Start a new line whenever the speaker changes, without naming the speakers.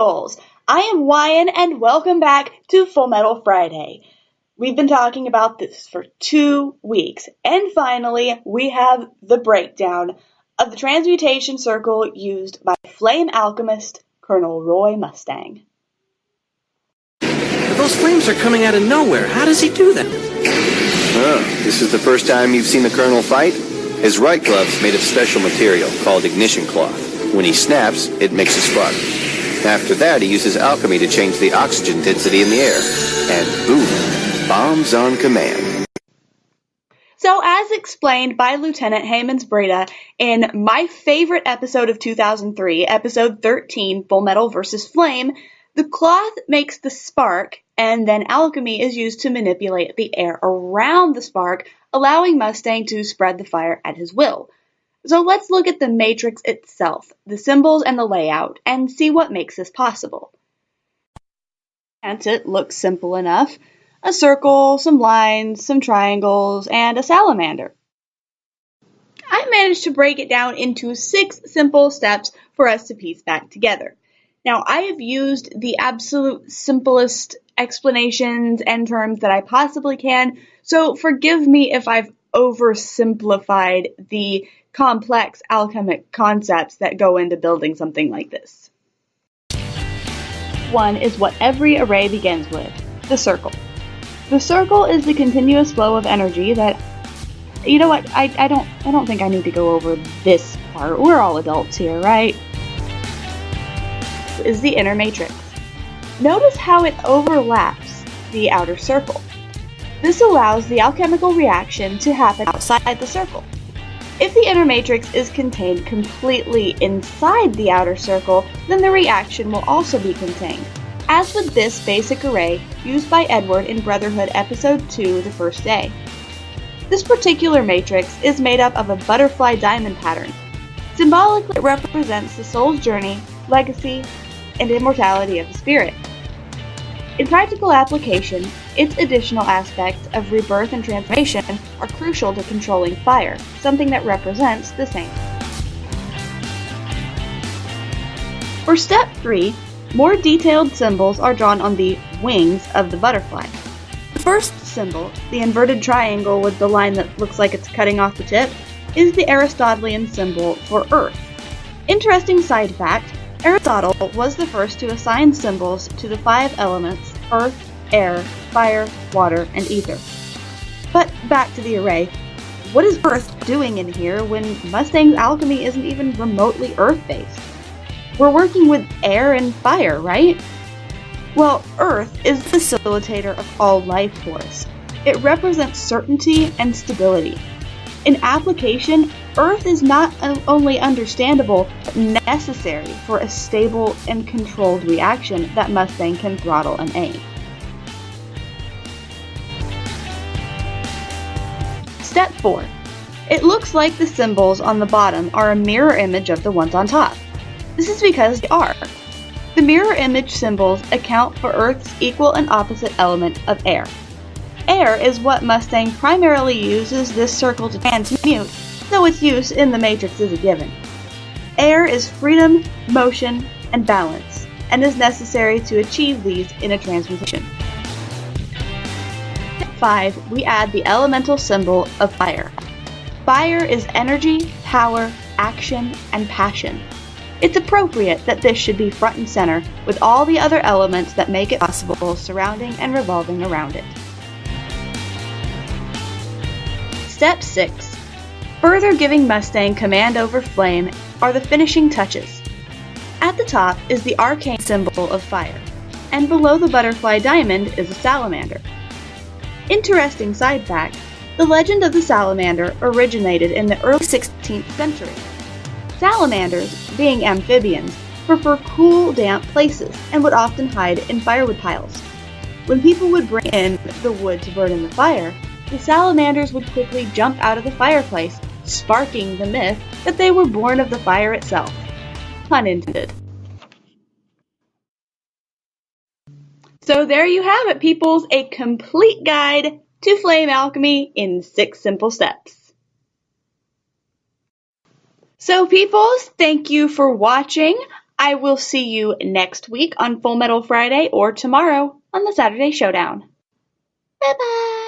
peoples! I am Wyan and welcome back to Full Metal Friday. We've been talking about this for 2 weeks, and finally we have the breakdown of the transmutation circle used by flame alchemist Colonel Roy Mustang.
But those flames are coming out of nowhere. How does he do that?
Oh, this is the first time you've seen the Colonel fight? His right glove's made of special material called ignition cloth. When he snaps, it makes a spark. After that, he uses alchemy to change the oxygen density in the air. And boom, bombs on command.
So as explained by Lieutenant Haymans Breda in my favorite episode of 2003, episode 13, Full Metal vs. Flame, the cloth makes the spark, and then alchemy is used to manipulate the air around the spark, allowing Mustang to spread the fire at his will. So let's look at the matrix itself, the symbols and the layout, and see what makes this possible. And it looks simple enough. A circle, some lines, some triangles, and a salamander. I managed to break it down into 6 simple steps for us to piece back together. Now, I have used the absolute simplest explanations and terms that I possibly can, so forgive me if I've oversimplified the complex alchemic concepts that go into building something like this. One is what every array begins with, the circle. The circle is the continuous flow of energy that, you know what, I don't think I need to go over this part. We're all adults here, right? This is the inner matrix. Notice how it overlaps the outer circle. This allows the alchemical reaction to happen outside the circle. If the inner matrix is contained completely inside the outer circle, then the reaction will also be contained, as with this basic array used by Edward in Brotherhood Episode 2, The First Day. This particular matrix is made up of a butterfly diamond pattern. Symbolically, it represents the soul's journey, legacy, and immortality of the spirit. In practical application, its additional aspects of rebirth and transformation are crucial to controlling fire, something that represents the same. For step 3, more detailed symbols are drawn on the wings of the butterfly. The first symbol, the inverted triangle with the line that looks like it's cutting off the tip, is the Aristotelian symbol for Earth. Interesting side fact, Aristotle was the first to assign symbols to the 5 elements, earth, air, fire, water, and ether. But back to the array. What is Earth doing in here when Mustang's alchemy isn't even remotely Earth-based? We're working with air and fire, right? Well, Earth is the facilitator of all life force. It represents certainty and stability. In application, Earth is not only understandable, but necessary for a stable and controlled reaction that Mustang can throttle and aim. Step 4. It looks like the symbols on the bottom are a mirror image of the ones on top. This is because they are. The mirror image symbols account for Earth's equal and opposite element of air. Air is what Mustang primarily uses this circle to transmute, though its use in the matrix is a given. Air is freedom, motion, and balance, and is necessary to achieve these in a transmutation. Step 5, we add the elemental symbol of fire. Fire is energy, power, action, and passion. It's appropriate that this should be front and center with all the other elements that make it possible surrounding and revolving around it. Step 6. Further giving Mustang command over flame are the finishing touches. At the top is the arcane symbol of fire, and below the butterfly diamond is a salamander. Interesting side fact, the legend of the salamander originated in the early 16th century. Salamanders, being amphibians, prefer cool, damp places and would often hide in firewood piles. When people would bring in the wood to burn in the fire, the salamanders would quickly jump out of the fireplace, sparking the myth that they were born of the fire itself. Pun intended. So there you have it, peoples, a complete guide to flame alchemy in 6 simple steps. So peoples, thank you for watching. I will see you next week on Full Metal Friday or tomorrow on the Saturday Showdown. Bye-bye!